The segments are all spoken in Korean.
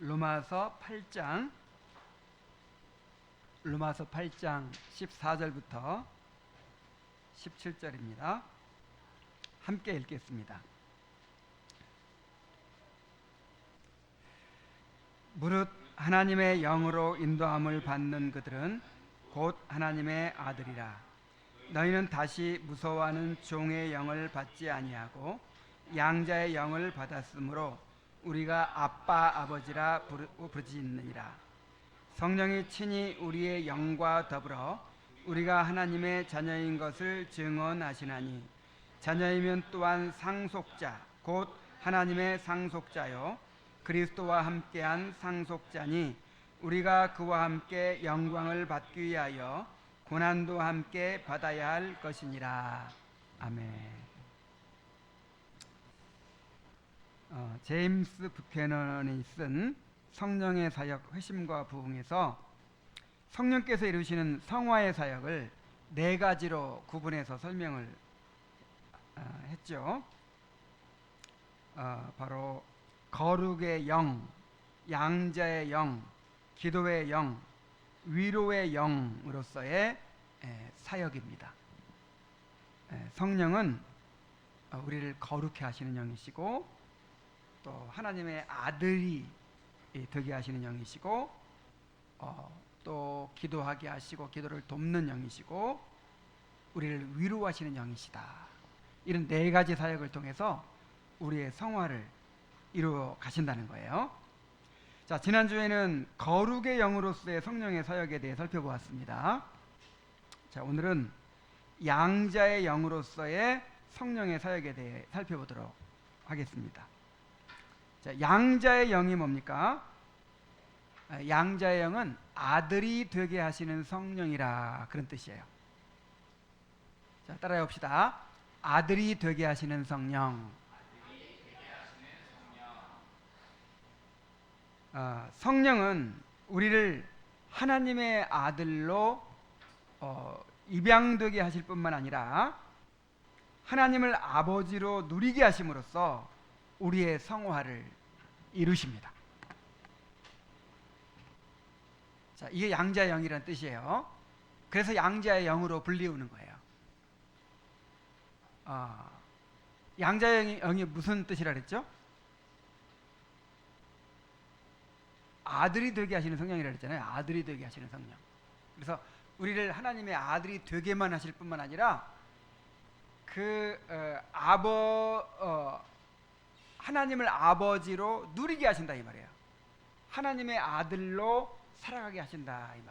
로마서 8장 14절부터 17절입니다. 함께 읽겠습니다. 무릇 하나님의 영으로 인도함을 받는 그들은 곧 하나님의 아들이라. 너희는 다시 무서워하는 종의 영을 받지 아니하고 양자의 영을 받았으므로 우리가 아빠 아버지라 부르짖느니라. 성령이 친히 우리의 영과 더불어 우리가 하나님의 자녀인 것을 증언하시나니 자녀이면 또한 상속자 곧 하나님의 상속자요 그리스도와 함께한 상속자니 우리가 그와 함께 영광을 받기 위하여 고난도 함께 받아야 할 것이니라. 아멘. 제임스 부캐넌이 쓴 성령의 사역 회심과 부흥에서 성령께서 이루시는 성화의 사역을 네 가지로 구분해서 설명을 했죠. 바로 거룩의 영, 양자의 영, 기도의 영, 위로의 영으로서의 사역입니다. 성령은 우리를 거룩해 하시는 영이시고 또 하나님의 아들이 되게 하시는 영이시고 또 기도하게 하시고 기도를 돕는 영이시고 우리를 위로하시는 영이시다. 이런 네 가지 사역을 통해서 우리의 성화를 이루어 가신다는 거예요. 자, 지난주에는 거룩의 영으로서의 성령의 사역에 대해 살펴보았습니다. 자, 오늘은 양자의 영으로서의 성령의 사역에 대해 살펴보도록 하겠습니다. 자, 양자의 영이 뭡니까? 양자의 영은 아들이 되게 하시는 성령이라 그런 뜻이에요. 자, 따라해 봅시다. 아들이 되게 하시는 성령. 성령은 우리를 하나님의 아들로 입양되게 하실 뿐만 아니라 하나님을 아버지로 누리게 하심으로써 우리의 성화를 이루십니다. 자, 이게 양자의 영이라는 뜻이에요. 그래서 양자의 영으로 불리우는 거예요. 양자의 영이 무슨 뜻이라 그랬죠? 아들이 되게 하시는 성령이라 그랬잖아요. 아들이 되게 하시는 성령. 그래서 우리를 하나님의 아들이 되게만 하실 뿐만 아니라 하나님을 아버지로 누리게 하신다 이 말이에요. 하나님의 아들로 살아가게 하신다 이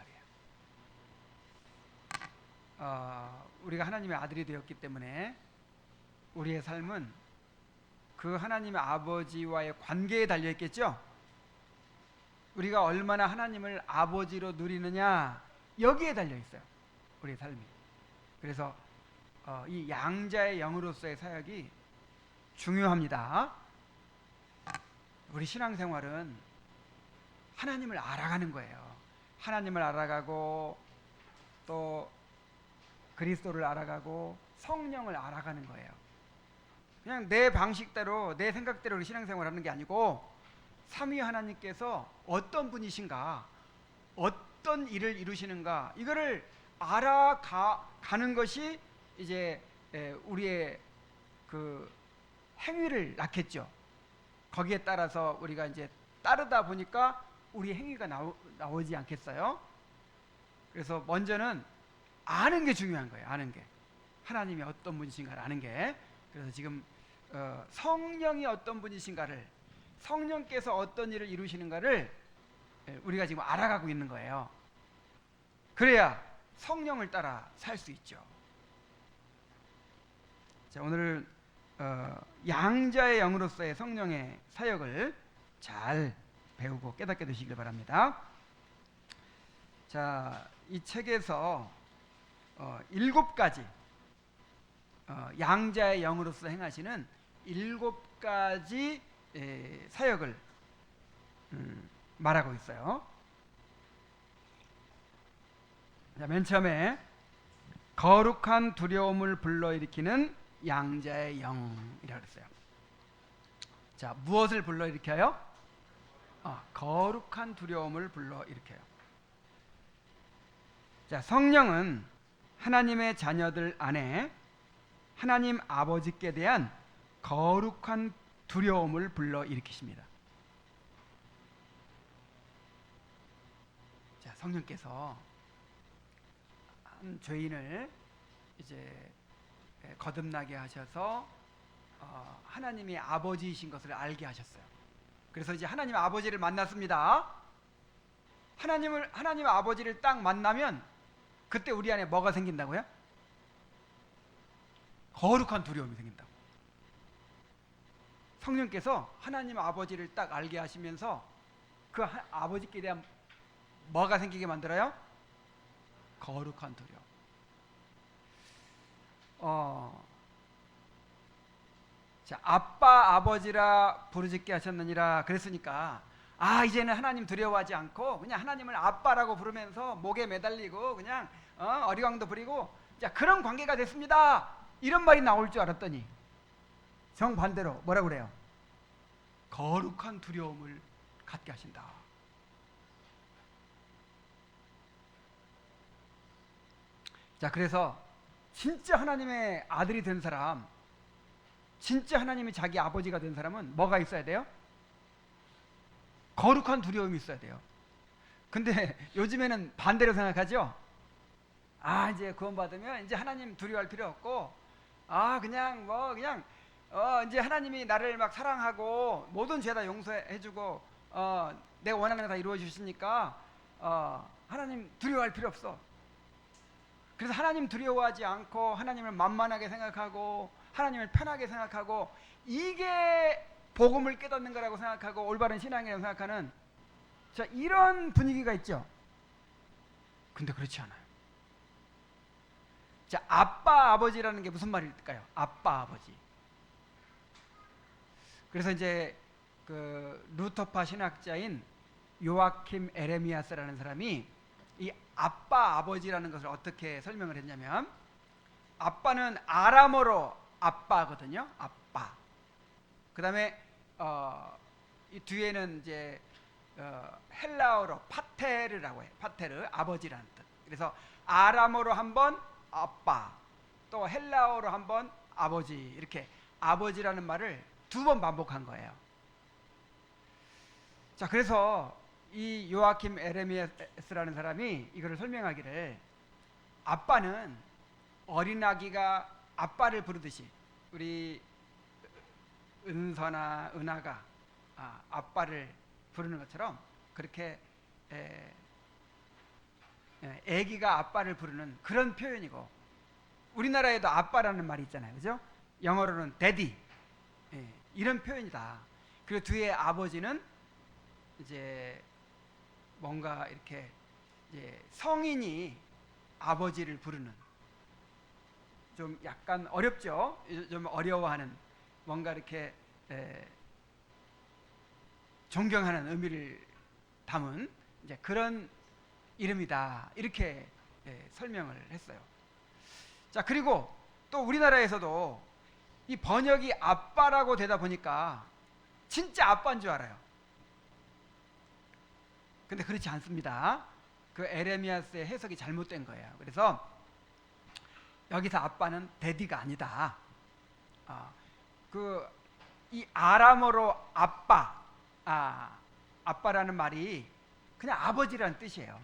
말이에요. 우리가 하나님의 아들이 되었기 때문에 우리의 삶은 그 하나님의 아버지와의 관계에 달려 있겠죠. 우리가 얼마나 하나님을 아버지로 누리느냐 여기에 달려 있어요. 우리의 삶이. 그래서 이 양자의 영으로서의 사역이 중요합니다. 우리 신앙생활은 하나님을 알아가는 거예요. 하나님을 알아가고 또 그리스도를 알아가고 성령을 알아가는 거예요. 그냥 내 방식대로 내 생각대로 우리 신앙생활을 하는 게 아니고 삼위 하나님께서 어떤 분이신가, 어떤 일을 이루시는가 이거를 알아가는 것이 이제 우리의 그 행위를 낳겠죠. 거기에 따라서 우리가 이제 따르다 보니까 우리 행위가 나오지 않겠어요? 그래서 먼저는 아는 게 중요한 거예요. 아는 게 하나님이 어떤 분이신가를 아는 게. 그래서 지금 성령이 어떤 분이신가를, 성령께서 어떤 일을 이루시는가를 우리가 지금 알아가고 있는 거예요. 그래야 성령을 따라 살 수 있죠. 자, 오늘 양자의 영으로서의 성령의 사역을 잘 배우고 깨닫게 되시길 바랍니다. 자, 이 책에서 7가지 양자의 영으로서 행하시는 7가지 사역을 말하고 있어요. 자, 맨 처음에 거룩한 두려움을 불러일으키는 양자의 영이라고 했어요. 자, 무엇을 불러일으켜요? 거룩한 두려움을 불러일으켜요. 자, 성령은 하나님의 자녀들 안에 하나님 아버지께 대한 거룩한 두려움을 불러일으키십니다. 자, 성령께서 한 죄인을 이제 거듭나게 하셔서 하나님이 아버지이신 것을 알게 하셨어요. 그래서 이제 하나님 아버지를 만났습니다. 하나님 아버지를 딱 만나면 그때 우리 안에 뭐가 생긴다고요? 거룩한 두려움이 생긴다고. 성령께서 하나님 아버지를 딱 알게 하시면서 그 아버지께 대한 뭐가 생기게 만들어요? 거룩한 두려움. 자, 아빠 아버지라 부르짖게 하셨느니라 그랬으니까 이제는 하나님 두려워하지 않고 그냥 하나님을 아빠라고 부르면서 목에 매달리고 그냥 어리광도 부리고 자, 그런 관계가 됐습니다. 이런 말이 나올 줄 알았더니 정반대로 뭐라 그래요? 거룩한 두려움을 갖게 하신다. 자, 그래서 진짜 하나님의 아들이 된 사람, 진짜 하나님이 자기 아버지가 된 사람은 뭐가 있어야 돼요? 거룩한 두려움이 있어야 돼요. 근데 요즘에는 반대로 생각하죠. 이제 구원받으면 이제 하나님 두려워할 필요 없고 그냥 이제 하나님이 나를 막 사랑하고 모든 죄 다 용서해주고 내가 원하는 거 다 이루어 주시니까 하나님 두려워할 필요 없어. 그래서 하나님 두려워하지 않고 하나님을 만만하게 생각하고 하나님을 편하게 생각하고 이게 복음을 깨닫는 거라고 생각하고 올바른 신앙이라고 생각하는 자, 이런 분위기가 있죠. 근데 그렇지 않아요. 자, 아빠 아버지라는 게 무슨 말일까요? 아빠 아버지. 그래서 이제 그 루터파 신학자인 요아킴 에레미야스라는 사람이 이 아빠 아버지라는 것을 어떻게 설명을 했냐면 아빠는 아람어로 아빠거든요. 아빠. 그다음에 이 뒤에는 이제 헬라어로 파테르라고 해요. 파테르 아버지라는 뜻. 그래서 아람어로 한번 아빠, 또 헬라어로 한번 아버지 이렇게 아버지라는 말을 2번 반복한 거예요. 자, 그래서 이 요아킴 에레미야스라는 사람이 이거를 설명하기를 아빠는 어린아기가 아빠를 부르듯이 우리 은서나 은하가 아빠를 부르는 것처럼 그렇게 애기가 아빠를 부르는 그런 표현이고 우리나라에도 아빠라는 말이 있잖아요. 그죠? 영어로는 daddy 이런 표현이다. 그리고 뒤에 아버지는 이제 뭔가 이렇게 이제 성인이 아버지를 부르는 좀 약간 어렵죠. 좀 어려워하는 뭔가 이렇게 존경하는 의미를 담은 이제 그런 이름이다. 이렇게 설명을 했어요. 자, 그리고 또 우리나라에서도 이 번역이 아빠라고 되다 보니까 진짜 아빠인 줄 알아요. 근데 그렇지 않습니다. 그 에레미야스의 해석이 잘못된 거예요. 그래서 여기서 아빠는 데디가 아니다. 이 아람어로 아빠, 아빠라는 말이 그냥 아버지라는 뜻이에요.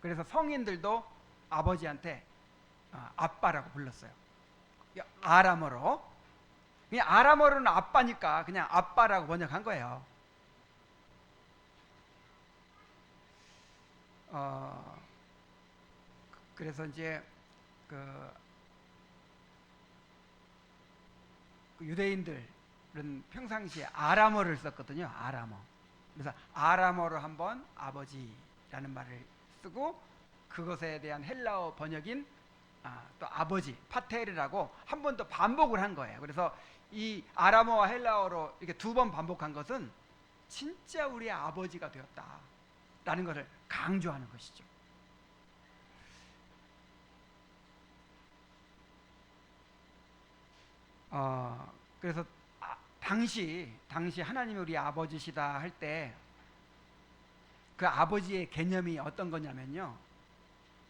그래서 성인들도 아버지한테 아빠라고 불렀어요. 아람어로. 그냥 아람어로는 아빠니까 그냥 아빠라고 번역한 거예요. 그래서 이제 그 유대인들은 평상시에 아람어를 썼거든요. 아람어. 그래서 아람어로 한번 아버지라는 말을 쓰고 그것에 대한 헬라어 번역인 또 아버지 파테르라고 한 번 더 반복을 한 거예요. 그래서 이 아람어와 헬라어로 이렇게 2번 반복한 것은 진짜 우리의 아버지가 되었다라는 것을 강조하는 것이죠. 그래서 당시 하나님이 우리 아버지시다 할 때 그 아버지의 개념이 어떤 거냐면요,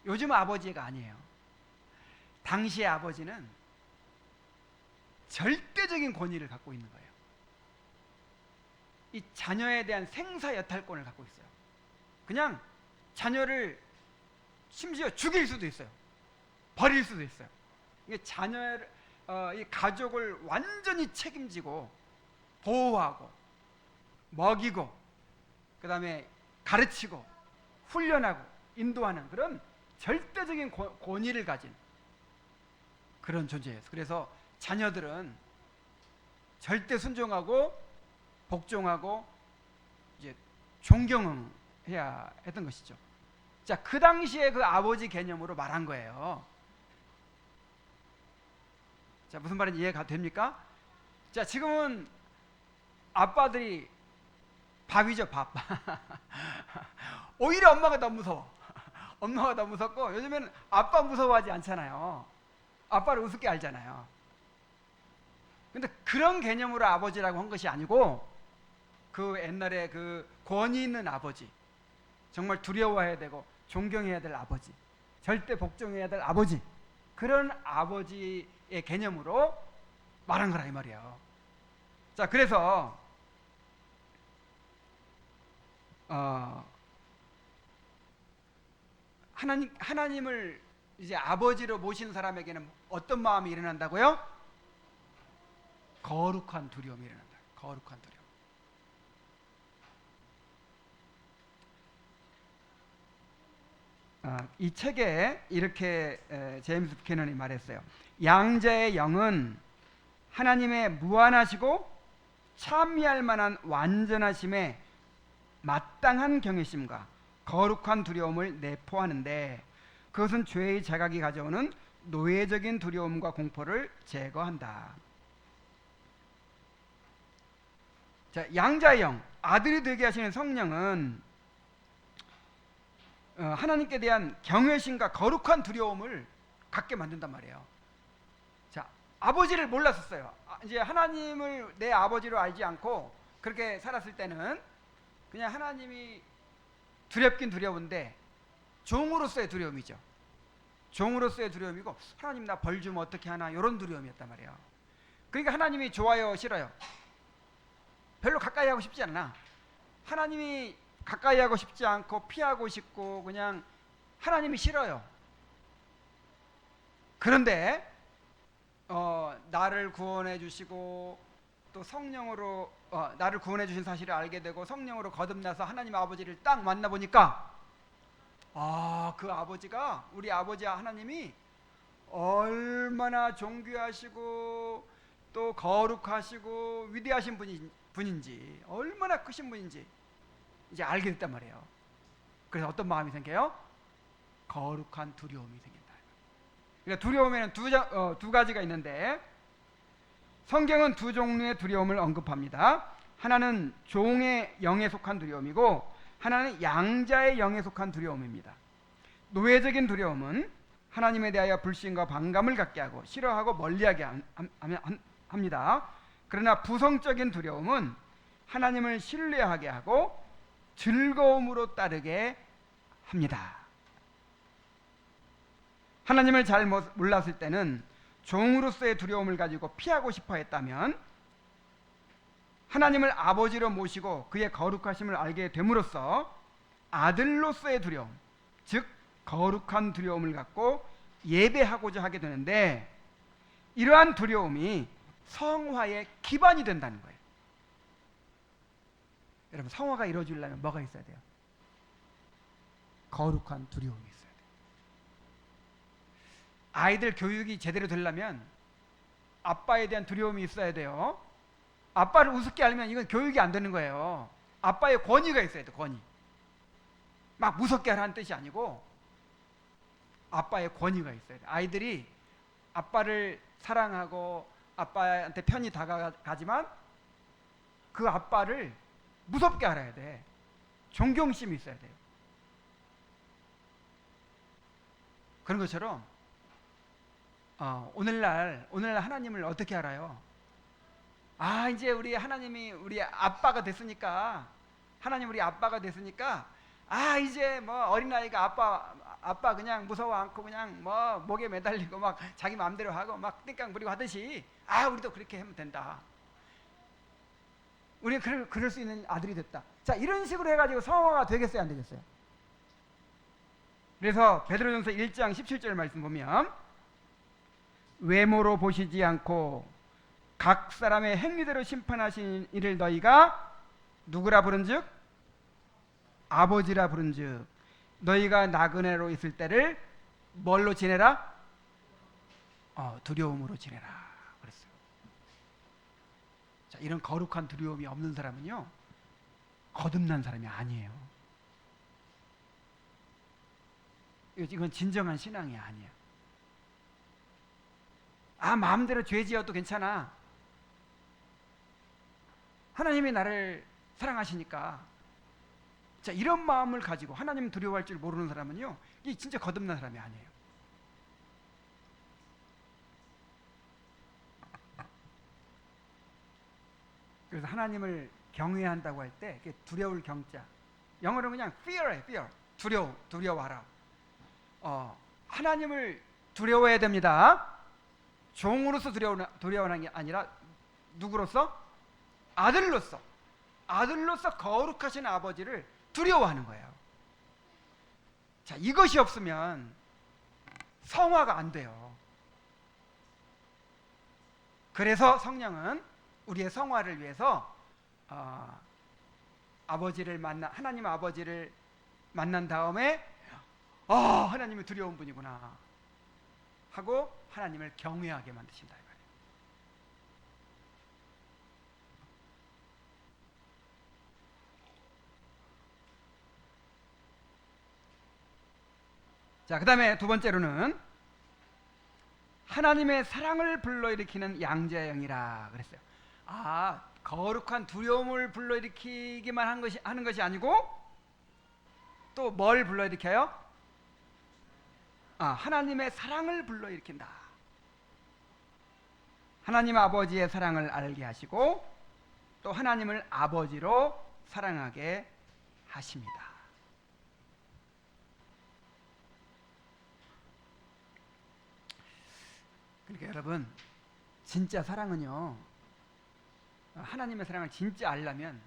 요즘 아버지가 아니에요. 당시의 아버지는 절대적인 권위를 갖고 있는 거예요. 이 자녀에 대한 생사 여탈권을 갖고 있어요. 그냥 자녀를 심지어 죽일 수도 있어요. 버릴 수도 있어요. 이게 자녀를, 이 가족을 완전히 책임지고 보호하고 먹이고 그 다음에 가르치고 훈련하고 인도하는 그런 절대적인 권위를 가진 그런 존재예요. 그래서 자녀들은 절대 순종하고 복종하고 이제 존경해야 했던 것이죠. 자, 그 당시에 그 아버지 개념으로 말한 거예요. 자, 무슨 말인지 이해가 됩니까? 자, 지금은 아빠들이 밥이죠, 밥. 오히려 엄마가 더 무서워. 엄마가 더 무섭고, 요즘에는 아빠 무서워하지 않잖아요. 아빠를 우습게 알잖아요. 근데 그런 개념으로 아버지라고 한 것이 아니고, 그 옛날에 그 권위 있는 아버지, 정말 두려워해야 되고 존경해야 될 아버지, 절대 복종해야 될 아버지, 그런 아버지의 개념으로 말한 거라 이 말이에요. 자, 그래서 하나님을 이제 아버지로 모신 사람에게는 어떤 마음이 일어난다고요? 거룩한 두려움이 일어난다. 거룩한 두려움. 이 책에 이렇게 제임스 부캐넌이 말했어요. 양자의 영은 하나님의 무한하시고 찬미할 만한 완전하심에 마땅한 경외심과 거룩한 두려움을 내포하는데, 그것은 죄의 자각이 가져오는 노예적인 두려움과 공포를 제거한다. 자, 양자의 영, 아들이 되게 하시는 성령은 하나님께 대한 경외심과 거룩한 두려움을 갖게 만든단 말이에요. 자, 아버지를 몰랐었어요. 이제 하나님을 내 아버지로 알지 않고 그렇게 살았을 때는 그냥 하나님이 두렵긴 두려운데 종으로서의 두려움이죠. 종으로서의 두려움이고, 하나님 나 벌 주면 어떻게 하나, 이런 두려움이었단 말이에요. 그러니까 하나님이 좋아요, 싫어요? 별로 가까이 하고 싶지 않아. 하나님이 가까이 하고 싶지 않고 피하고 싶고 그냥 하나님이 싫어요. 그런데 나를 구원해 주시고 또 성령으로 나를 구원해 주신 사실을 알게 되고 성령으로 거듭나서 하나님 아버지를 딱 만나보니까, 그 아버지가, 우리 아버지 하나님이 얼마나 존귀하시고 또 거룩하시고 위대하신 분인지, 얼마나 크신 분인지 이제 알게 됐단 말이에요. 그래서 어떤 마음이 생겨요? 거룩한 두려움이 생긴다. 그러니까 두려움에는 두 가지가 있는데, 성경은 두 종류의 두려움을 언급합니다. 하나는 종의 영에 속한 두려움이고 하나는 양자의 영에 속한 두려움입니다. 노예적인 두려움은 하나님에 대하여 불신과 반감을 갖게 하고 싫어하고 멀리하게 합니다. 그러나 부성적인 두려움은 하나님을 신뢰하게 하고 즐거움으로 따르게 합니다. 하나님을 잘 몰랐을 때는 종으로서의 두려움을 가지고 피하고 싶어 했다면, 하나님을 아버지로 모시고 그의 거룩하심을 알게 됨으로써 아들로서의 두려움, 즉 거룩한 두려움을 갖고 예배하고자 하게 되는데, 이러한 두려움이 성화의 기반이 된다는 거예요. 여러분, 성화가 이루어지려면 뭐가 있어야 돼요? 거룩한 두려움이 있어야 돼요. 아이들 교육이 제대로 되려면 아빠에 대한 두려움이 있어야 돼요. 아빠를 우습게 알면 이건 교육이 안 되는 거예요. 아빠의 권위가 있어야 돼요. 권위. 막 무섭게 하라는 뜻이 아니고 아빠의 권위가 있어야 돼요. 아이들이 아빠를 사랑하고 아빠한테 편히 다가가지만 그 아빠를 무섭게 알아야 돼. 존경심이 있어야 돼요. 그런 것처럼 오늘날 하나님을 어떻게 알아요? 이제 우리 하나님이 우리 아빠가 됐으니까, 하나님 우리 아빠가 됐으니까 아 이제 뭐 어린아이가 아빠 그냥 무서워 않고 그냥 뭐 목에 매달리고 막 자기 마음대로 하고 막 띵깡 부리고 하듯이 아 우리도 그렇게 하면 된다. 우리는 그럴 수 있는 아들이 됐다. 자 이런 식으로 해가지고 성화가 되겠어요 안 되겠어요? 그래서 베드로전서 1장 17절 말씀 보면 외모로 보시지 않고 각 사람의 행위대로 심판하신 이를 너희가 누구라 부른즉 아버지라 부른즉 너희가 나그네로 있을 때를 뭘로 지내라? 두려움으로 지내라 그랬어요. 자, 이런 거룩한 두려움이 없는 사람은요 거듭난 사람이 아니에요. 이건 진정한 신앙이 아니에요. 아 마음대로 죄 지어도 괜찮아. 하나님이 나를 사랑하시니까. 자 이런 마음을 가지고 하나님 두려워할 줄 모르는 사람은요 이게 진짜 거듭난 사람이 아니에요. 그래서 하나님을 경외한다고 할 때 두려울 경자, 영어로 그냥 fear에 fear, 두려워하라. 하나님을 두려워해야 됩니다. 종으로서 두려워하는 게 아니라 누구로서? 아들로서 거룩하신 아버지를 두려워하는 거예요. 자, 이것이 없으면 성화가 안 돼요. 그래서 성령은 우리의 성화를 위해서 하나님 아버지를 만난 다음에 하나님이 두려운 분이구나 하고 하나님을 경외하게 만드신다 이 말이에요. 자, 그 다음에 두 번째로는 하나님의 사랑을 불러일으키는 양자의 영이라 그랬어요. 거룩한 두려움을 불러일으키기만 하는 것이 아니고 또 뭘 불러일으켜요? 하나님의 사랑을 불러일으킨다. 하나님 아버지의 사랑을 알게 하시고 또 하나님을 아버지로 사랑하게 하십니다. 그러니까 여러분 진짜 사랑은요 하나님의 사랑을 진짜 알려면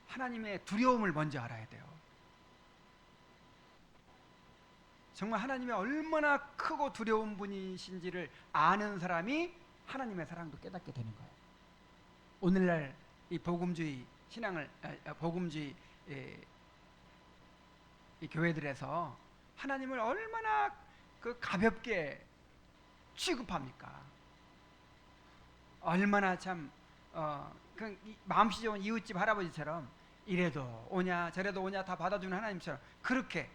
하나님의 두려움을 먼저 알아야 돼요. 정말 하나님이 얼마나 크고 두려운 분이신지를 아는 사람이 하나님의 사랑도 깨닫게 되는 거예요. 오늘날 이 복음주의 신앙을 복음주의 이 교회들에서 하나님을 얼마나 가볍게 취급합니까? 얼마나 참 마음씨 좋은 이웃집 할아버지처럼 이래도 오냐 저래도 오냐 다 받아주는 하나님처럼 그렇게,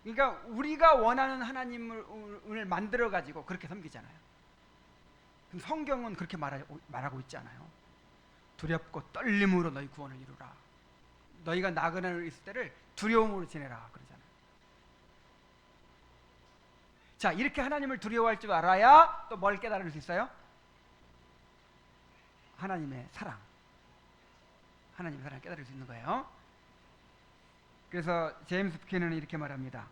그러니까 우리가 원하는 하나님을 만들어 가지고 그렇게 섬기잖아요. 성경은 그렇게 말하고 있지 않아요. 두렵고 떨림으로 너희 구원을 이루라. 너희가 나그네로 있을 때를 두려움으로 지내라 그러잖아요. 자, 이렇게 하나님을 두려워할 줄 알아야 또 뭘 깨달을 수 있어요? 하나님의 사랑을 깨달을 수 있는 거예요. 그래서 제임스 피케는 이렇게 말합니다.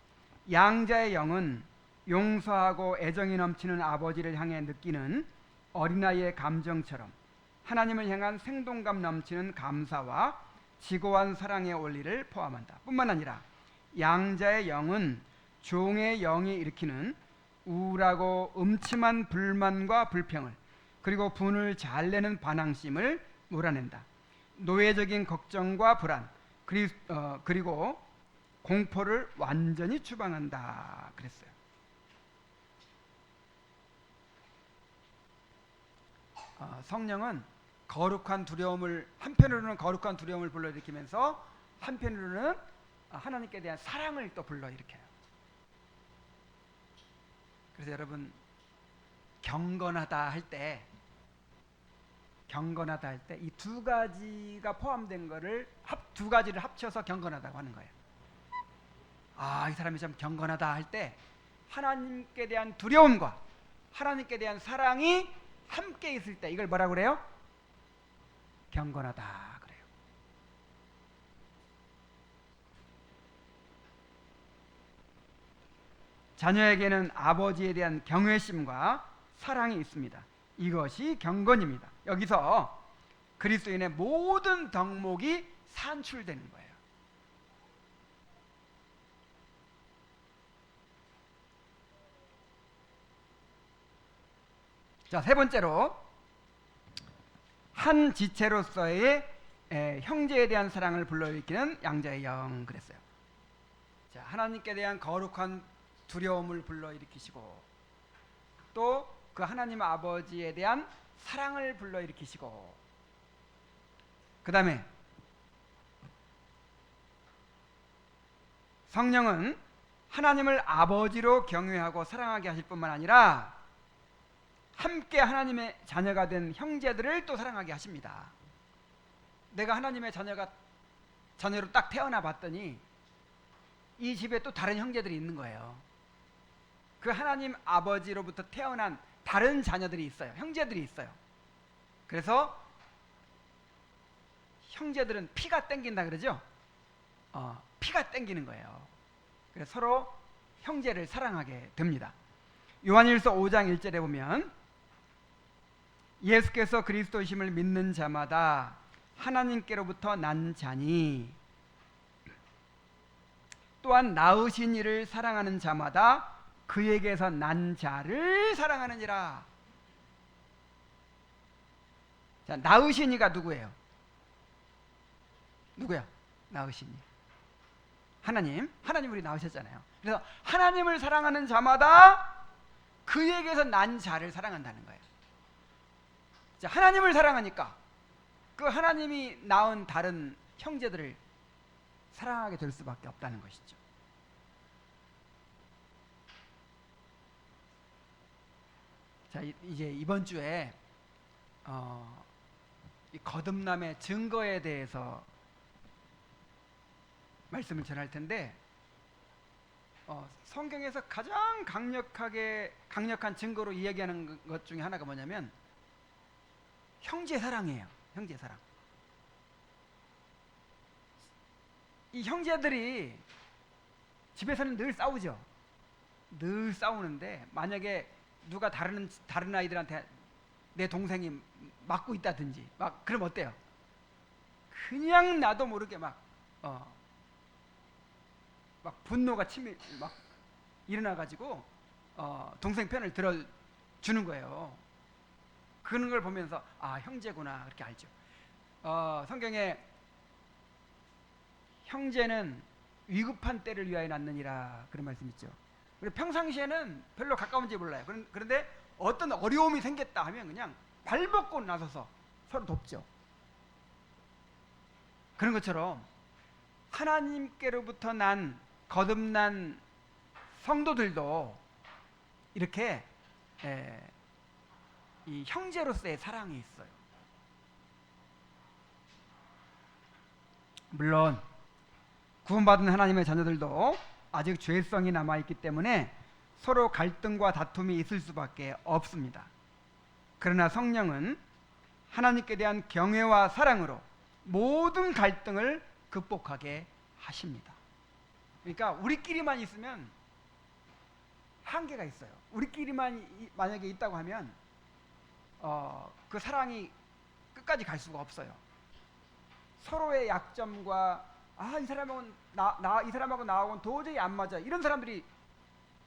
양자의 영은 용서하고 애정이 넘치는 아버지를 향해 느끼는 어린아이의 감정처럼 하나님을 향한 생동감 넘치는 감사와 지고한 사랑의 원리를 포함한다. 뿐만 아니라 양자의 영은 종의 영이 일으키는 우울하고 음침한 불만과 불평을, 그리고 분을 잘 내는 반항심을 몰아낸다. 노예적인 걱정과 불안, 그리고 공포를 완전히 추방한다 그랬어요. 성령은 한편으로는 거룩한 두려움을 불러일으키면서 한편으로는 하나님께 대한 사랑을 또 불러일으켜요. 그래서 여러분 경건하다 할 때 이 두 가지가 포함된 거를 두 가지를 합쳐서 경건하다고 하는 거예요. 이 사람이 참 경건하다 할 때 하나님께 대한 두려움과 하나님께 대한 사랑이 함께 있을 때 이걸 뭐라고 그래요? 경건하다 그래요. 자녀에게는 아버지에 대한 경외심과 사랑이 있습니다. 이것이 경건입니다. 여기서 그리스도인의 모든 덕목이 산출되는 거예요. 자, 세 번째로 한 지체로서의 형제에 대한 사랑을 불러일으키는 양자의 영 그랬어요. 자, 하나님께 대한 거룩한 두려움을 불러일으키시고 또 그 하나님 아버지에 대한 사랑을 불러일으키시고 그 다음에 성령은 하나님을 아버지로 경외하고 사랑하게 하실 뿐만 아니라 함께 하나님의 자녀가 된 형제들을 또 사랑하게 하십니다. 내가 하나님의 자녀로 딱 태어나 봤더니 이 집에 또 다른 형제들이 있는 거예요. 그 하나님 아버지로부터 태어난 다른 자녀들이 있어요. 형제들이 있어요. 그래서 형제들은 피가 땡긴다 그러죠. 피가 땡기는 거예요. 그래서 서로 형제를 사랑하게 됩니다. 요한일서 5장 1절에 보면 예수께서 그리스도이심을 믿는 자마다 하나님께로부터 난 자니 또한 낳으신 이를 사랑하는 자마다 그에게서 난 자를 사랑하느니라. 자, 낳으신 이가 누구예요? 누구야? 낳으신 이. 하나님 우리 낳으셨잖아요. 그래서 하나님을 사랑하는 자마다 그에게서 난 자를 사랑한다는 거예요. 자, 하나님을 사랑하니까 그 하나님이 낳은 다른 형제들을 사랑하게 될 수밖에 없다는 것이죠. 자, 이제 이번 주에 이 거듭남의 증거에 대해서 말씀을 전할 텐데 성경에서 가장 강력한 증거로 이야기하는 것 중에 하나가 뭐냐면 형제 사랑이에요. 형제 사랑. 이 형제들이 집에서는 늘 싸우죠. 늘 싸우는데 만약에 누가 다른 아이들한테 내 동생이 맞고 있다든지 막 그럼 어때요? 그냥 나도 모르게 막 분노가 막 일어나가지고 동생 편을 들어주는 거예요. 그런 걸 보면서 아, 형제구나 그렇게 알죠. 성경에 형제는 위급한 때를 위하여 낳느니라 그런 말씀 있죠. 그리고 평상시에는 별로 가까운지 몰라요. 그런데 어떤 어려움이 생겼다 하면 그냥 발벗고 나서서 서로 돕죠. 그런 것처럼 하나님께로부터 거듭난 성도들도 이렇게 이 형제로서의 사랑이 있어요. 물론 구원받은 하나님의 자녀들도 아직 죄성이 남아있기 때문에 서로 갈등과 다툼이 있을 수밖에 없습니다. 그러나 성령은 하나님께 대한 경외와 사랑으로 모든 갈등을 극복하게 하십니다. 그러니까 우리끼리만 있으면 한계가 있어요. 우리끼리만 만약에 있다고 하면 그 사랑이 끝까지 갈 수가 없어요. 서로의 약점과 이 사람하고는 이 사람하고 나하고는 도저히 안 맞아 이런 사람들이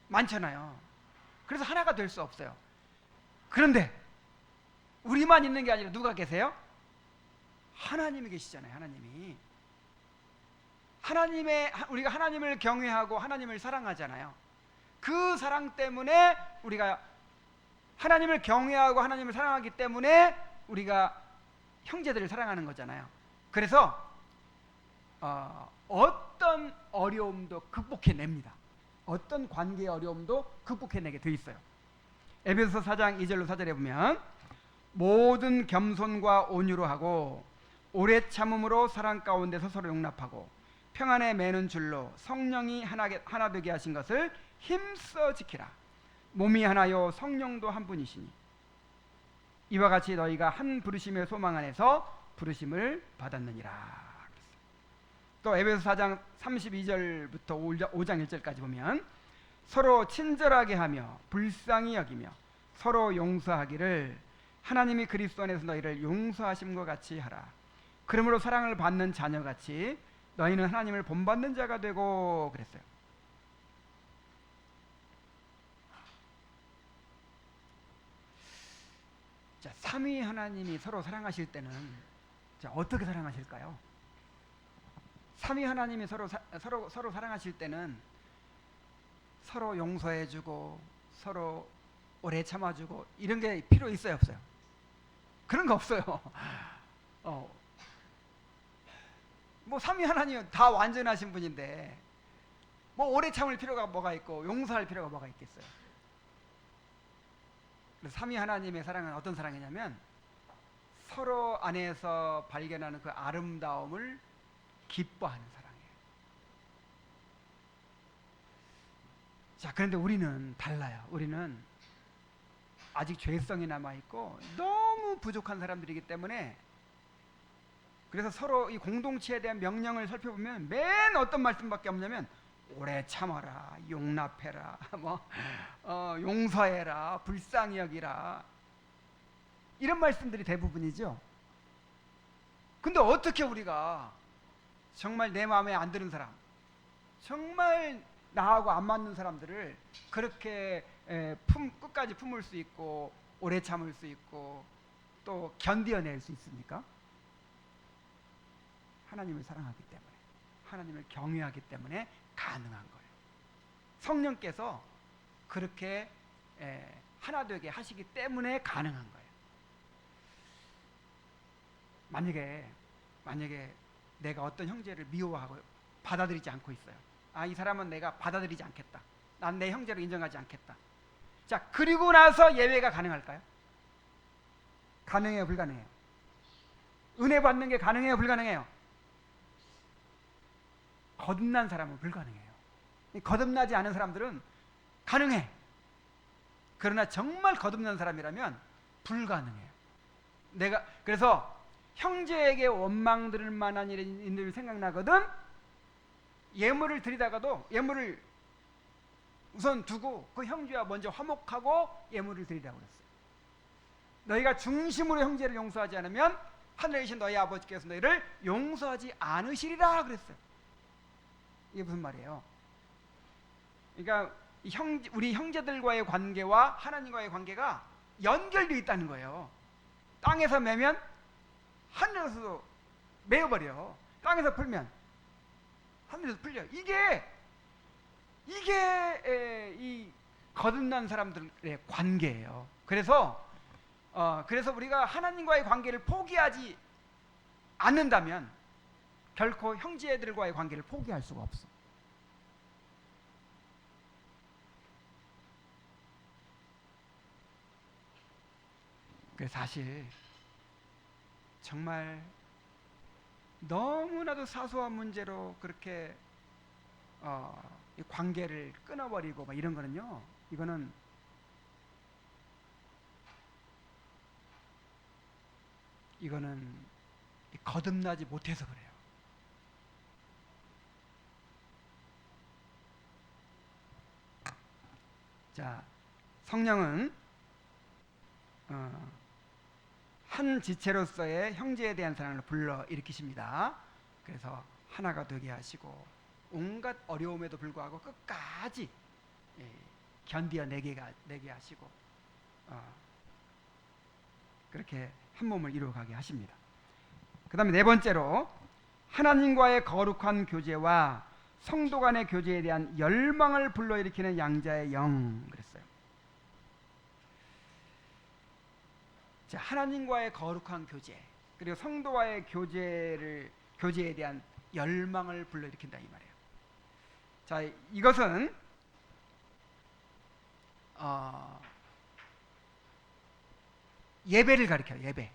많잖아요. 그래서 하나가 될 수 없어요. 그런데 우리만 있는 게 아니라 누가 계세요? 하나님이 계시잖아요. 우리가 하나님을 경외하고 하나님을 사랑하잖아요. 그 사랑 때문에 우리가 하나님을 경외하고 하나님을 사랑하기 때문에 우리가 형제들을 사랑하는 거잖아요. 그래서 어떤 어려움도 극복해냅니다. 어떤 관계의 어려움도 극복해내게 돼 있어요. 에베소서 4장 2절로 4절에 보면 모든 겸손과 온유로 하고 오래 참음으로 사랑 가운데서 서로 용납하고 평안에 매는 줄로 성령이 하나 되게 하신 것을 힘써 지키라. 몸이 하나요 성령도 한 분이시니 이와 같이 너희가 한 부르심의 소망 안에서 부르심을 받았느니라. 또 에베소 4장 32절부터 5장 1절까지 보면 서로 친절하게 하며 불쌍히 여기며 서로 용서하기를 하나님이 그리스도 안에서 너희를 용서하심과 같이 하라. 그러므로 사랑을 받는 자녀같이 너희는 하나님을 본받는 자가 되고 그랬어요. 자, 삼위 하나님이 서로 사랑하실 때는 자, 어떻게 사랑하실까요? 삼위 하나님이 서로 사랑하실 때는 서로 용서해주고 서로 오래 참아주고 이런 게 필요 있어요, 없어요? 그런 거 없어요. 뭐 삼위 하나님 다 완전하신 분인데 뭐 오래 참을 필요가 뭐가 있고 용서할 필요가 뭐가 있겠어요? 그래서 삼위 하나님의 사랑은 어떤 사랑이냐면 서로 안에서 발견하는 그 아름다움을 기뻐하는 사랑이에요. 자, 그런데 우리는 달라요. 우리는 아직 죄성이 남아있고 너무 부족한 사람들이기 때문에 그래서 서로 이 공동체에 대한 명령을 살펴보면 맨 어떤 말씀밖에 없냐면 오래 참아라, 용납해라, 용서해라, 불쌍히 여기라 이런 말씀들이 대부분이죠. 근데 어떻게 우리가 정말 내 마음에 안 드는 사람, 정말 나하고 안 맞는 사람들을 그렇게 끝까지 품을 수 있고 오래 참을 수 있고 또 견디어낼 수 있습니까? 하나님을 사랑하기 때문에, 하나님을 경외하기 때문에 가능한 거예요. 성령께서 그렇게 하나 되게 하시기 때문에 가능한 거예요. 만약에 내가 어떤 형제를 미워하고 받아들이지 않고 있어요. 아, 이 사람은 내가 받아들이지 않겠다. 난 내 형제로 인정하지 않겠다. 자, 그리고 나서 예외가 가능할까요? 가능해요, 불가능해요? 은혜 받는 게 가능해요, 불가능해요? 거듭난 사람은 불가능해요. 거듭나지 않은 사람들은 가능해. 그러나 정말 거듭난 사람이라면 불가능해요. 그래서 형제에게 원망 들을 만한 일이 생각나거든 예물을 드리다가도 예물을 우선 두고 그 형제와 먼저 화목하고 예물을 드리라고 그랬어요. 너희가 중심으로 형제를 용서하지 않으면 하늘에 계신 너희 아버지께서 너희를 용서하지 않으시리라 그랬어요. 이게 무슨 말이에요? 그러니까 우리 형제들과의 관계와 하나님과의 관계가 연결되어 있다는 거예요. 땅에서 매면 하늘에서도 매어버려. 땅에서 풀면 하늘에서 풀려. 이게 이 거듭난 사람들의 관계예요. 그래서 우리가 하나님과의 관계를 포기하지 않는다면 결코 형제들과의 관계를 포기할 수가 없어. 그래서 사실 정말 너무나도 사소한 문제로 그렇게 이 관계를 끊어버리고 막 이런 거는요, 이거는 거듭나지 못해서 그래요. 자, 성령은 한 지체로서의 형제에 대한 사랑을 불러 일으키십니다. 그래서 하나가 되게 하시고 온갖 어려움에도 불구하고 끝까지 견디어내게 하시고 그렇게 한 몸을 이루어가게 하십니다. 그 다음에 네 번째로 하나님과의 거룩한 교제와 성도 간의 교제에 대한 열망을 불러일으키는 양자의 영 그랬어요. 자, 하나님과의 거룩한 교제 그리고 성도와의 교제에 대한 열망을 불러일으킨다 이 말이에요. 자, 이것은 예배를 가리켜요. 예배.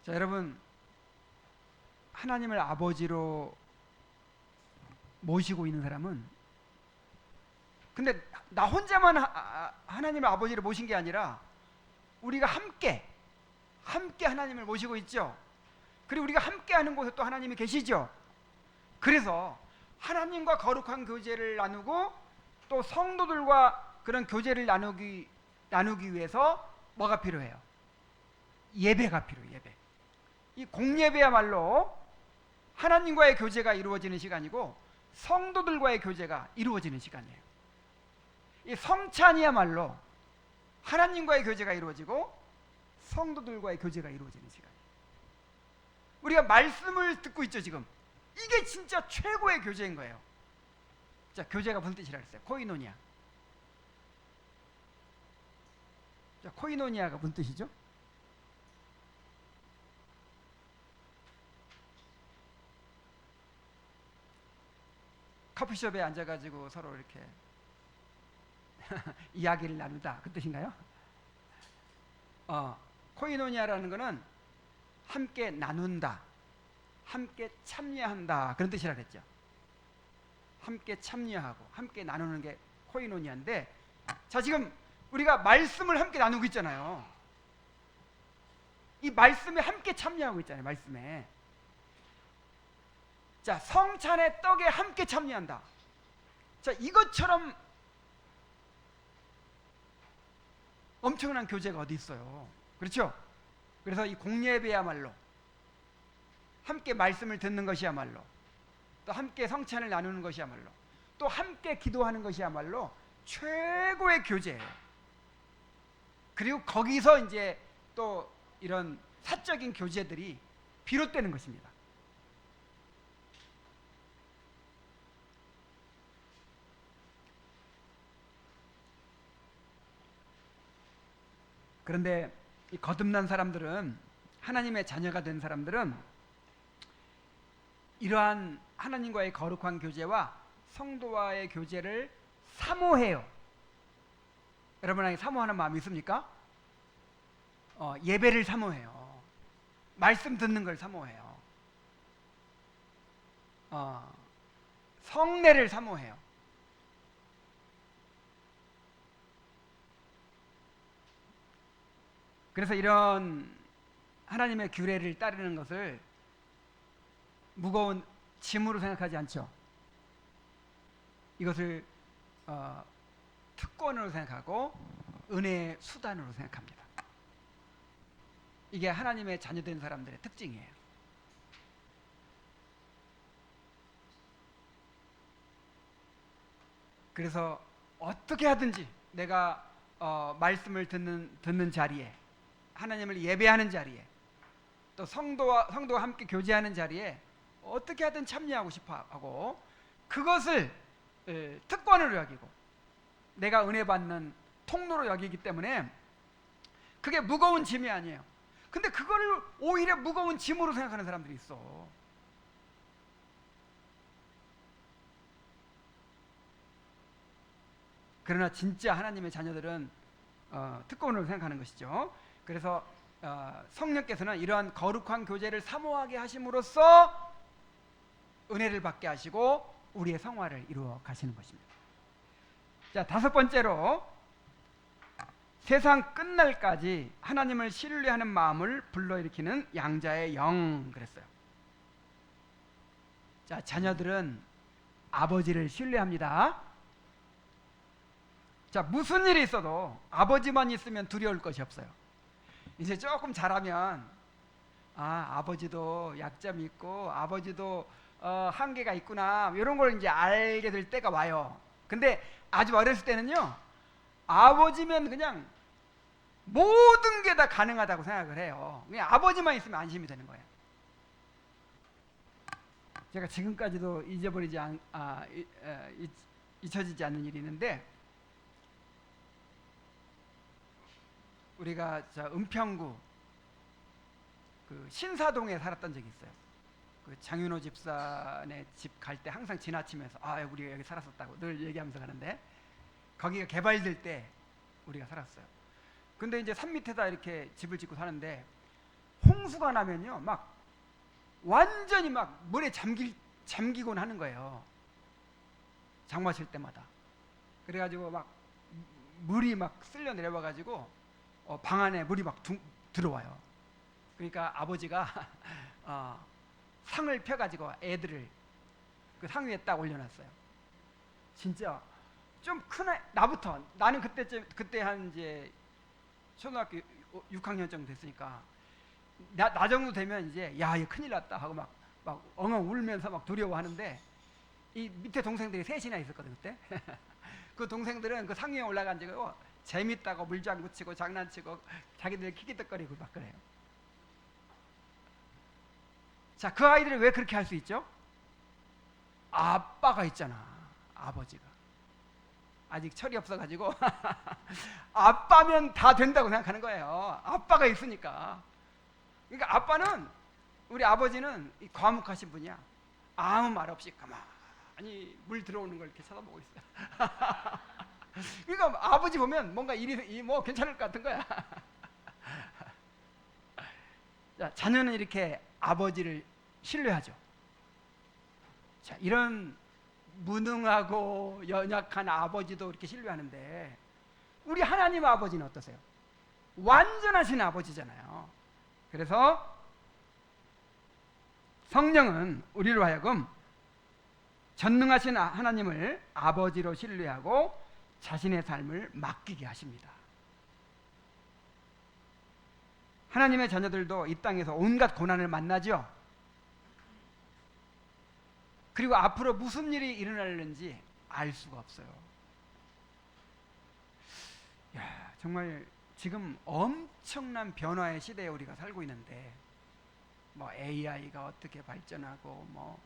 자, 여러분 하나님을 아버지로 모시고 있는 사람은 근데 나 혼자만 하나님을 아버지로 모신 게 아니라 우리가 함께 하나님을 모시고 있죠. 그리고 우리가 함께 하는 곳에 또 하나님이 계시죠. 그래서 하나님과 거룩한 교제를 나누고 또 성도들과 그런 교제를 나누기 위해서 뭐가 필요해요? 예배가 필요해요. 예배. 이 공예배야말로 하나님과의 교제가 이루어지는 시간이고 성도들과의 교제가 이루어지는 시간이에요. 이 성찬이야말로 하나님과의 교제가 이루어지고 성도들과의 교제가 이루어지는 시간이에요. 우리가 말씀을 듣고 있죠. 지금 이게 진짜 최고의 교제인 거예요. 자, 교제가 무슨 뜻이라 그랬어요? 코이노니아. 자, 코이노니아가 무슨 뜻이죠? 커피숍에 앉아가지고 서로 이렇게 이야기를 나누다, 그 뜻인가요? 코이노니아라는 것은 함께 나눈다, 함께 참여한다, 그런 뜻이라 그랬죠. 함께 참여하고 함께 나누는 게 코이노니아인데, 자, 지금 우리가 말씀을 함께 나누고 있잖아요. 이 말씀에 함께 참여하고 있잖아요. 말씀에. 자, 성찬의 떡에 함께 참여한다. 자, 이것처럼 엄청난 교제가 어디 있어요? 그렇죠? 그래서 이 공예배야말로 함께 말씀을 듣는 것이야말로, 또 함께 성찬을 나누는 것이야말로, 또 함께 기도하는 것이야말로 최고의 교제예요. 그리고 거기서 이제 또 이런 사적인 교제들이 비롯되는 것입니다. 그런데 이 거듭난 사람들은, 하나님의 자녀가 된 사람들은 이러한 하나님과의 거룩한 교제와 성도와의 교제를 사모해요. 여러분에게 사모하는 마음이 있습니까? 예배를 사모해요. 말씀 듣는 걸 사모해요. 성례를 사모해요. 그래서 이런 하나님의 규례를 따르는 것을 무거운 짐으로 생각하지 않죠. 이것을 특권으로 생각하고 은혜의 수단으로 생각합니다. 이게 하나님의 자녀된 사람들의 특징이에요. 그래서 어떻게 하든지 내가 말씀을 듣는 자리에, 하나님을 예배하는 자리에, 또 성도와 함께 교제하는 자리에 어떻게 하든 참여하고 싶어 하고, 그것을 특권으로 여기고 내가 은혜 받는 통로로 여기기 때문에 그게 무거운 짐이 아니에요. 근데 그거를 오히려 무거운 짐으로 생각하는 사람들이 있어. 그러나 진짜 하나님의 자녀들은 특권으로 생각하는 것이죠. 그래서 성령께서는 이러한 거룩한 교제를 사모하게 하심으로써 은혜를 받게 하시고 우리의 성화를 이루어 가시는 것입니다. 자, 다섯 번째로 세상 끝날까지 하나님을 신뢰하는 마음을 불러일으키는 양자의 영 그랬어요. 자, 자녀들은 아버지를 신뢰합니다. 자, 무슨 일이 있어도 아버지만 있으면 두려울 것이 없어요. 이제 조금 자라면 아버지도 약점이 있고 아버지도 한계가 있구나, 이런 걸 이제 알게 될 때가 와요. 근데 아주 어렸을 때는요, 아버지면 그냥 모든 게 다 가능하다고 생각을 해요. 그냥 아버지만 있으면 안심이 되는 거예요. 제가 지금까지도 잊혀지지 않는 일이 있는데, 우리가 은평구 그 신사동에 살았던 적이 있어요. 그 장윤호 집사네 집 갈 때 항상 지나치면서 우리가 여기 살았었다고 늘 얘기하면서 가는데, 거기가 개발될 때 우리가 살았어요. 근데 이제 산 밑에다 이렇게 집을 짓고 사는데 홍수가 나면요, 막 완전히 막 물에 잠기곤 하는 거예요. 장마 칠 때마다. 그래가지고 막 물이 막 쓸려 내려와가지고 방 안에 물이 막 들어와요. 그러니까 아버지가 상을 펴가지고 애들을 그 상위에 딱 올려놨어요. 진짜 좀 큰 나부터 나는 그때 한 이제 초등학교 6학년 정도 됐으니까 나 정도 되면 이제 야 이거 큰일 났다 하고 막 엉엉 울면서 막 두려워하는데 이 밑에 동생들이 셋이나 있었거든 그때. 그 동생들은 그 상위에 올라가지고 재밌다고 물장구 치고 장난치고 자기들 키키떡거리고 막 그래요. 자, 그 아이들이 왜 그렇게 할 수 있죠? 아빠가 있잖아. 아버지가 아직 철이 없어가지고 아빠면 다 된다고 생각하는 거예요. 아빠가 있으니까. 그러니까 아빠는, 우리 아버지는 과묵하신 분이야. 아무 말 없이 가만히 물 들어오는 걸 이렇게 쳐다보고 있어요. 그러니까 아버지 보면 뭔가 일이 뭐 괜찮을 것 같은 거야. 자, 자녀는 이렇게 아버지를 신뢰하죠. 자, 이런 무능하고 연약한 아버지도 이렇게 신뢰하는데 우리 하나님 아버지는 어떠세요? 완전하신 아버지잖아요. 그래서 성령은 우리로 하여금 전능하신 하나님을 아버지로 신뢰하고 자신의 삶을 맡기게 하십니다. 하나님의 자녀들도 이 땅에서 온갖 고난을 만나죠. 그리고 앞으로 무슨 일이 일어날는지 알 수가 없어요. 야, 정말 지금 엄청난 변화의 시대에 우리가 살고 있는데 뭐 AI가 어떻게 발전하고 뭐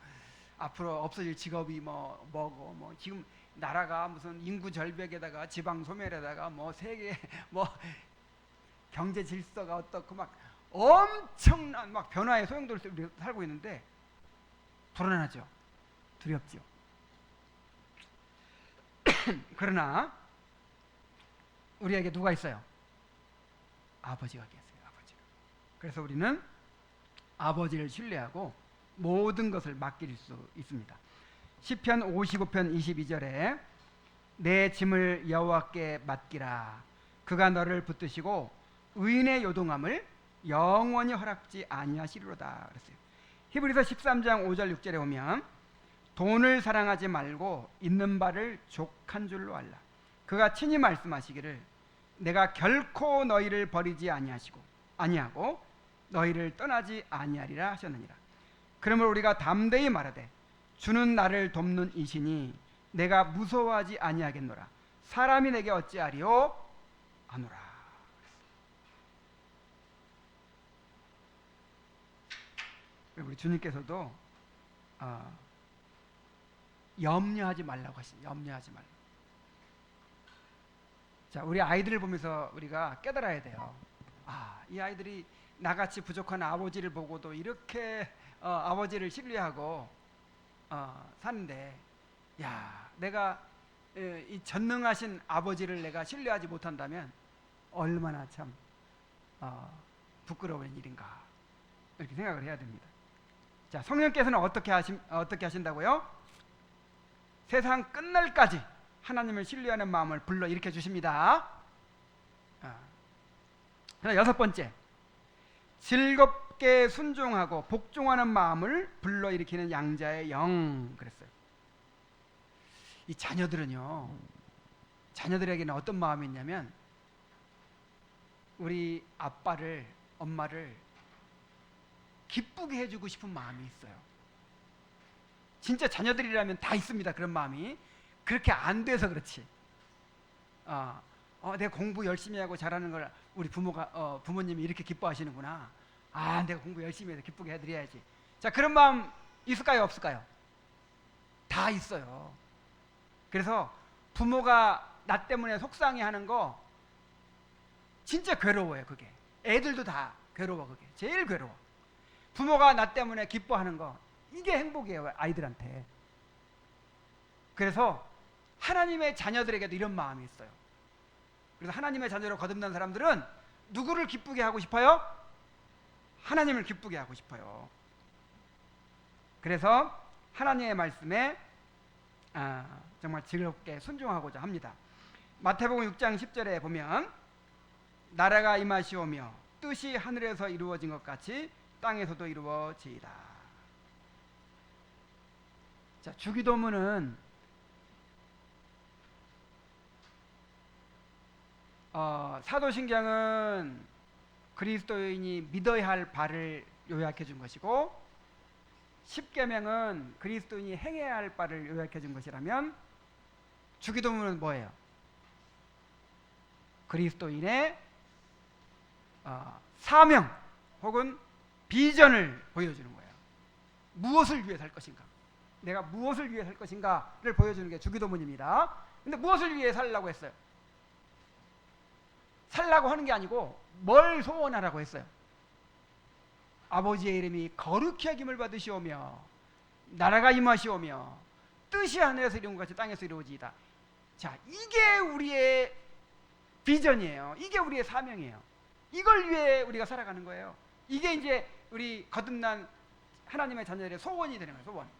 앞으로 없어질 직업이 뭐고 뭐 지금 나라가 무슨 인구 절벽에다가 지방 소멸에다가 뭐 세계 뭐 경제 질서가 어떻고 막 엄청난 막 변화의 소용돌이 우리가 살고 있는데 불안하죠. 두렵죠. 그러나 우리에게 누가 있어요? 아버지가 계세요. 아버지가. 그래서 우리는 아버지를 신뢰하고 모든 것을 맡길 수 있습니다. 시편 55편 22절에 내 짐을 여호와께 맡기라. 그가 너를 붙드시고 의인의 요동함을 영원히 허락지 아니하시리로다 그랬어요. 히브리서 13장 5절 6절에 보면 돈을 사랑하지 말고 있는 바를 족한 줄로 알라. 그가 친히 말씀하시기를 내가 결코 너희를 버리지 아니하고 너희를 떠나지 아니하리라 하셨느니라. 그러므로 우리가 담대히 말하되 주는 나를 돕는 이시니 내가 무서워하지 아니하겠노라. 사람이 내게 어찌하리요 하노라. 우리 주님께서도 염려하지 말라고 하시죠. 염려하지 말라. 자, 우리 아이들을 보면서 우리가 깨달아야 돼요. 이 아이들이 나같이 부족한 아버지를 보고도 이렇게 아버지를 신뢰하고 사는데, 야, 내가 이 전능하신 아버지를 내가 신뢰하지 못한다면 얼마나 참 부끄러운 일인가, 이렇게 생각을 해야 됩니다. 자, 성령께서는 어떻게 하신다고요? 세상 끝날까지 하나님을 신뢰하는 마음을 불러일으켜 주십니다. 여섯 번째, 즐겁게 순종하고 복종하는 마음을 불러일으키는 양자의 영 그랬어요. 이 자녀들에게는 어떤 마음이 있냐면 우리 아빠를, 엄마를 기쁘게 해주고 싶은 마음이 있어요. 진짜 자녀들이라면 다 있습니다. 그런 마음이. 그렇게 안 돼서 그렇지. 내가 공부 열심히 하고 잘하는 걸 우리 부모님이 이렇게 기뻐하시는구나. 내가 공부 열심히 해서 기쁘게 해드려야지. 자, 그런 마음 있을까요? 없을까요? 다 있어요. 그래서 부모가 나 때문에 속상해하는 거 진짜 괴로워요. 그게 애들도 다 괴로워. 그게 제일 괴로워. 부모가 나 때문에 기뻐하는 거, 이게 행복이에요, 아이들한테. 그래서 하나님의 자녀들에게도 이런 마음이 있어요. 그래서 하나님의 자녀로 거듭난 사람들은 누구를 기쁘게 하고 싶어요? 하나님을 기쁘게 하고 싶어요. 그래서 하나님의 말씀에 정말 즐겁게 순종하고자 합니다. 마태복음 6장 10절에 보면 나라가 임하시오며 뜻이 하늘에서 이루어진 것 같이 땅에서도 이루어지이다. 자, 주기도문은 사도신경은 그리스도인이 믿어야 할 바를 요약해 준 것이고, 십계명은 그리스도인이 행해야 할 바를 요약해 준 것이라면, 주기도문은 뭐예요? 그리스도인의 사명 혹은 비전을 보여주는 거예요. 무엇을 위해 살 것인가? 내가 무엇을 위해 살 것인가를 보여주는 게 주기도문입니다. 근데 무엇을 위해 살라고 했어요? 살라고 하는 게 아니고 뭘 소원하라고 했어요? 아버지의 이름이 거룩히 여김을 받으시오며 나라가 임하시오며 뜻이 하늘에서 이룬 것 같이 땅에서 이루어지이다. 자, 이게 우리의 비전이에요. 이게 우리의 사명이에요. 이걸 위해 우리가 살아가는 거예요. 이게 이제 우리 거듭난 하나님의 자녀들의 소원이 되는 거예요. 소원.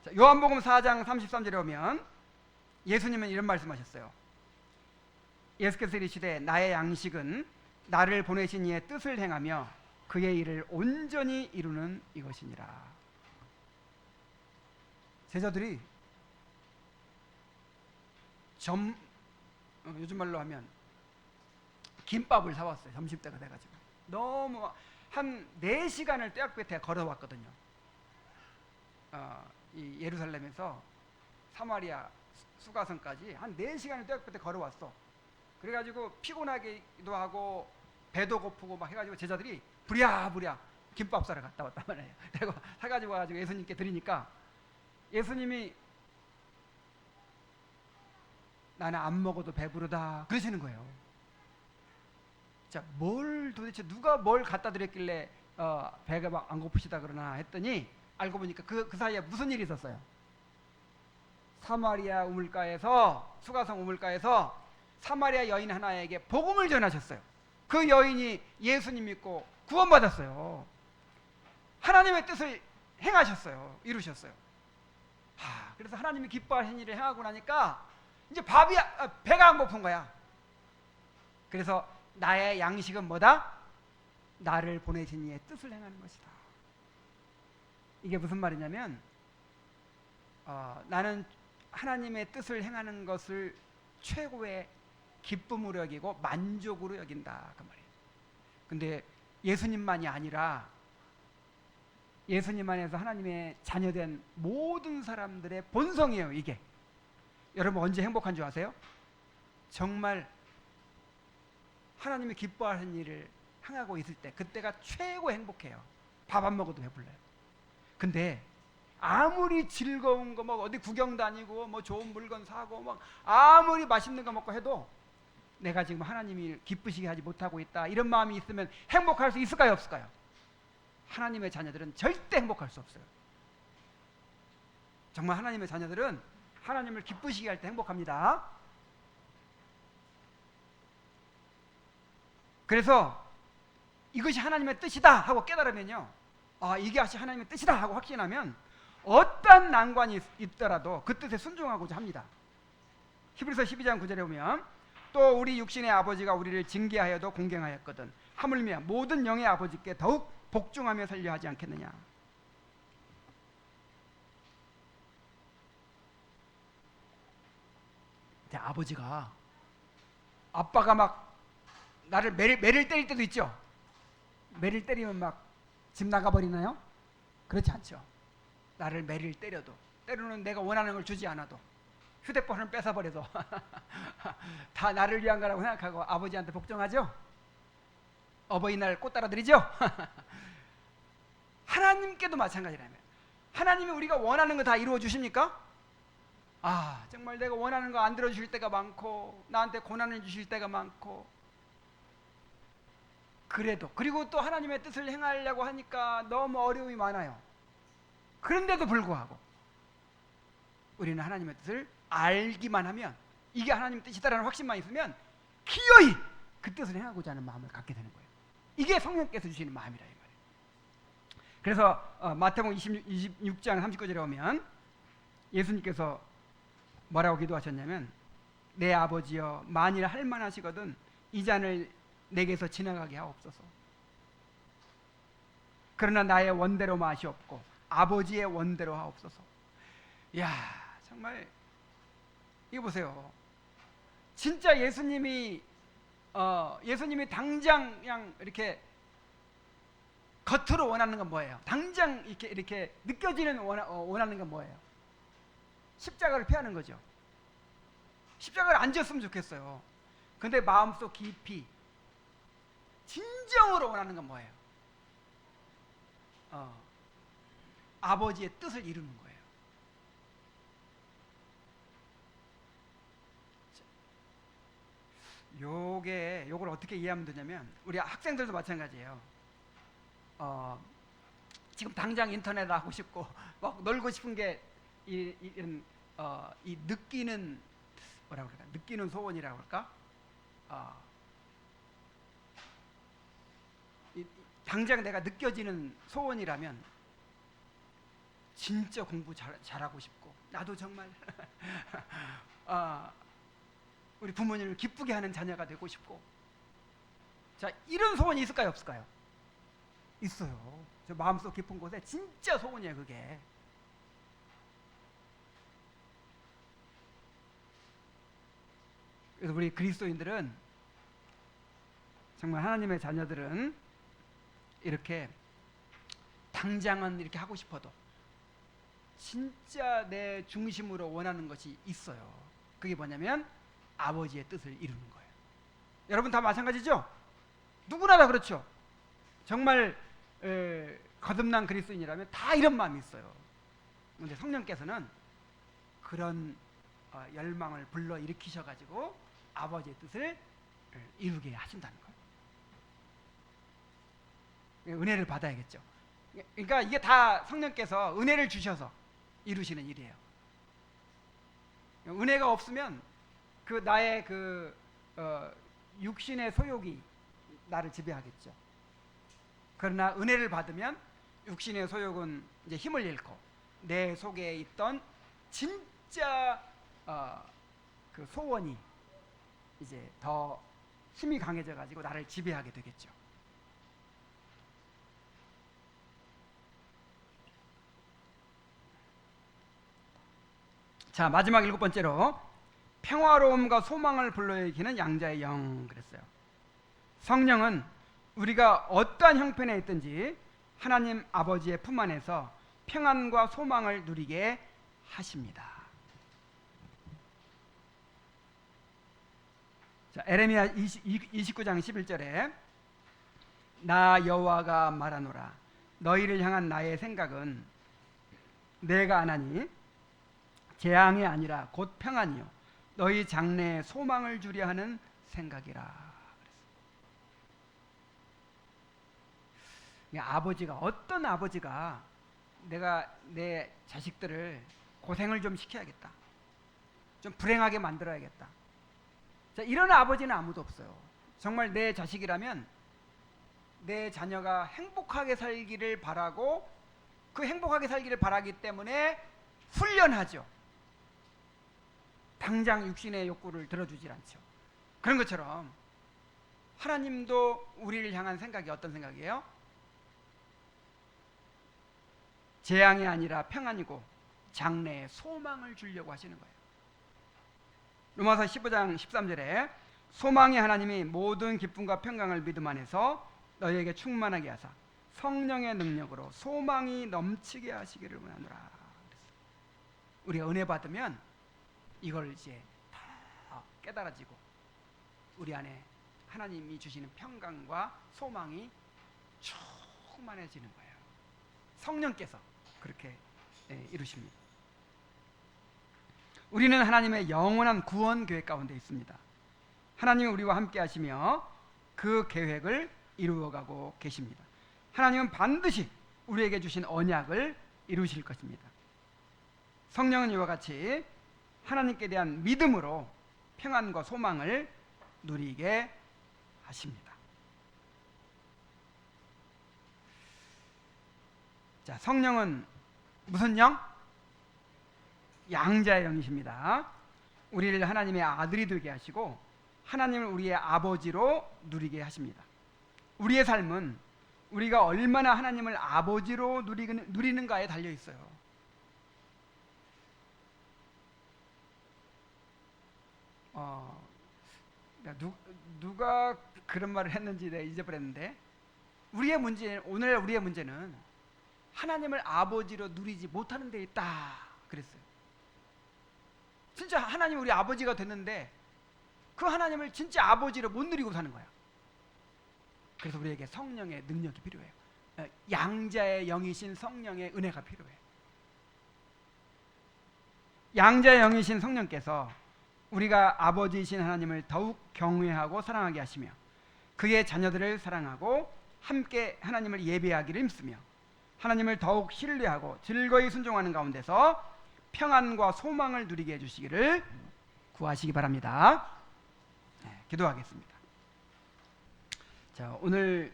자, 요한복음 4장 33절에 오면 예수님은 이런 말씀하셨어요. 예수께서 이르시되 나의 양식은 나를 보내신 이의 뜻을 행하며 그의 일을 온전히 이루는 이것이니라. 제자들이 요즘 말로 하면 김밥을 사왔어요. 점심때가 돼가지고 너무 한 4시간을 떼약 끝에 걸어왔거든요. 이 예루살렘에서 사마리아 수가성까지 한 4시간을 떼약 끝에 걸어왔어. 그래가지고 피곤하기도 하고 배도 고프고 막 해가지고 제자들이 부랴부랴 김밥 사러 갔다 왔단 말이에요. 그리고 사가지고 와가지고 예수님께 드리니까 예수님이 나는 안 먹어도 배부르다 그러시는 거예요. 자, 뭘 도대체 누가 뭘 갖다 드렸길래 배가 막 안 고프시다 그러나 했더니 알고 보니까 그 사이에 무슨 일이 있었어요. 사마리아 우물가에서 수가성 우물가에서 사마리아 여인 하나에게 복음을 전하셨어요. 그 여인이 예수님 믿고 구원받았어요. 하나님의 뜻을 행하셨어요. 이루셨어요. 그래서 하나님이 기뻐하신 일을 행하고 나니까 이제 배가 안 고픈 거야. 그래서 나의 양식은 뭐다? 나를 보내신 이의 뜻을 행하는 것이다. 이게 무슨 말이냐면 나는 하나님의 뜻을 행하는 것을 최고의 기쁨으로 여기고 만족으로 여긴다 그 말이에요. 근데 예수님만이 아니라 예수님 안에서 하나님의 자녀된 모든 사람들의 본성이에요. 이게 여러분 언제 행복한 줄 아세요? 정말 하나님이 기뻐하는 일을 행하고 있을 때 그때가 최고 행복해요. 밥 안 먹어도 배불러요. 근데 아무리 즐거운 거 뭐 어디 구경 다니고 뭐 좋은 물건 사고 막 아무리 맛있는 거 먹고 해도 내가 지금 하나님이 기쁘시게 하지 못하고 있다 이런 마음이 있으면 행복할 수 있을까요? 없을까요? 하나님의 자녀들은 절대 행복할 수 없어요. 정말 하나님의 자녀들은 하나님을 기쁘시게 할 때 행복합니다. 그래서 이것이 하나님의 뜻이다 하고 깨달으면요, 이게 하나님의 뜻이다 하고 확신하면 어떤 난관이 있더라도 그 뜻에 순종하고자 합니다. 히브리서 12장 9절에 보면 또 우리 육신의 아버지가 우리를 징계하여도 공경하였거든 하물며 모든 영의 아버지께 더욱 복종하며 살려 하지 않겠느냐. 아빠가 막 나를 매를 때릴 때도 있죠. 매를 때리면 막 집 나가버리나요? 그렇지 않죠. 나를 매를 때려도 때로는 내가 원하는 걸 주지 않아도 휴대폰을 뺏어버려도 다 나를 위한 거라고 생각하고 아버지한테 복종하죠. 어버이날 꽃 따라드리죠. 하나님께도 마찬가지라면 하나님이 우리가 원하는 거 다 이루어 주십니까? 정말 내가 원하는 거 안 들어주실 때가 많고 나한테 고난을 주실 때가 많고 그리고 또 하나님의 뜻을 행하려고 하니까 너무 어려움이 많아요. 그런데도 불구하고 우리는 하나님의 뜻을 알기만 하면 이게 하나님의 뜻이다라는 확신만 있으면 기어이 그 뜻을 행하고자 하는 마음을 갖게 되는 거예요. 이게 성령께서 주시는 마음이라 이 말이에요. 그래서 마태복음 26장 39절에 오면 예수님께서 뭐라고 기도하셨냐면 내 아버지여 만일 할 만하시거든 이 잔을 내게서 지나가게 하옵소서. 그러나 나의 원대로 마시옵고 아버지의 원대로 하옵소서. 이야, 정말 이거 보세요. 진짜 예수님이 당장 그냥 이렇게 겉으로 원하는 건 뭐예요? 당장 이렇게 느껴지는 원하는 건 뭐예요? 십자가를 피하는 거죠. 십자가를 안 지었으면 좋겠어요. 근데 마음속 깊이 진정으로 원하는 건 뭐예요? 아버지의 뜻을 이루는 거예요. 요걸 어떻게 이해하면 되냐면, 우리 학생들도 마찬가지예요. 지금 당장 인터넷 하고 싶고 막 놀고 싶은 게 이런 이 느끼는, 뭐라고 그럴까? 느끼는 소원이라고 할까? 당장 내가 느껴지는 소원이라면 진짜 공부 잘하고 싶고, 나도 정말 우리 부모님을 기쁘게 하는 자녀가 되고 싶고, 자, 이런 소원이 있을까요, 없을까요? 있어요. 저 마음속 깊은 곳에 진짜 소원이에요, 그게. 그래서 우리 그리스도인들은, 정말 하나님의 자녀들은 이렇게 당장은 이렇게 하고 싶어도 진짜 내 중심으로 원하는 것이 있어요. 그게 뭐냐면 아버지의 뜻을 이루는 거예요. 여러분 다 마찬가지죠? 누구나 다 그렇죠. 정말 거듭난 그리스도인이라면 다 이런 마음이 있어요. 그런데 성령께서는 그런 열망을 불러일으키셔가지고 아버지의 뜻을 이루게 하신다는 거예요. 은혜를 받아야겠죠. 그러니까 이게 다 성령께서 은혜를 주셔서 이루시는 일이에요. 은혜가 없으면 나의 육신의 소욕이 나를 지배하겠죠. 그러나 은혜를 받으면 육신의 소욕은 이제 힘을 잃고 내 속에 있던 진짜 그 소원이 이제 더 힘이 강해져 가지고 나를 지배하게 되겠죠. 자, 마지막 7번째로 평화로움과 소망을 불러일으키는 양자의 영 그랬어요. 성령은 우리가 어떠한 형편에 있든지 하나님 아버지의 품 안에서 평안과 소망을 누리게 하십니다. 자, 에레미야 29장 11절에 나 여호와가 말하노라 너희를 향한 나의 생각은 내가 아나니 재앙이 아니라 곧 평안이요 너희 장래에 소망을 주려 하는 생각이라. 아버지가, 어떤 아버지가 내가 내 자식들을 고생을 좀 시켜야겠다, 좀 불행하게 만들어야겠다, 자, 이런 아버지는 아무도 없어요. 정말 내 자식이라면 내 자녀가 행복하게 살기를 바라고, 그 행복하게 살기를 바라기 때문에 훈련하죠. 당장 육신의 욕구를 들어주질 않죠. 그런 것처럼 하나님도 우리를 향한 생각이 어떤 생각이에요? 재앙이 아니라 평안이고 장래에 소망을 주려고 하시는 거예요. 로마서 15장 13절에 소망의 하나님이 모든 기쁨과 평강을 믿음 안에서 너희에게 충만하게 하사 성령의 능력으로 소망이 넘치게 하시기를 원하노라. 우리가 은혜 받으면 이걸 이제 다 깨달아지고 우리 안에 하나님이 주시는 평강과 소망이 충만해지는 거예요. 성령께서 그렇게 이루십니다. 우리는 하나님의 영원한 구원 계획 가운데 있습니다. 하나님이 우리와 함께 하시며 그 계획을 이루어가고 계십니다. 하나님은 반드시 우리에게 주신 언약을 이루실 것입니다. 성령은 이와 같이 하나님께 대한 믿음으로 평안과 소망을 누리게 하십니다. 자, 성령은 무슨 영? 양자의 영이십니다. 우리를 하나님의 아들이 되게 하시고 하나님을 우리의 아버지로 누리게 하십니다. 우리의 삶은 우리가 얼마나 하나님을 아버지로 누리는가에 달려 있어요. 누가 그런 말을 했는지 내가 잊어버렸는데, 오늘 우리의 문제는 하나님을 아버지로 누리지 못하는 데 있다 그랬어요. 진짜 하나님 우리 아버지가 됐는데 그 하나님을 진짜 아버지로 못 누리고 사는 거야. 그래서 우리에게 성령의 능력이 필요해요. 양자의 영이신 성령의 은혜가 필요해요. 양자의 영이신 성령께서 우리가 아버지이신 하나님을 더욱 경외하고 사랑하게 하시며 그의 자녀들을 사랑하고 함께 하나님을 예배하기를 힘쓰며 하나님을 더욱 신뢰하고 즐거이 순종하는 가운데서 평안과 소망을 누리게 해주시기를 구하시기 바랍니다. 기도하겠습니다. 자, 오늘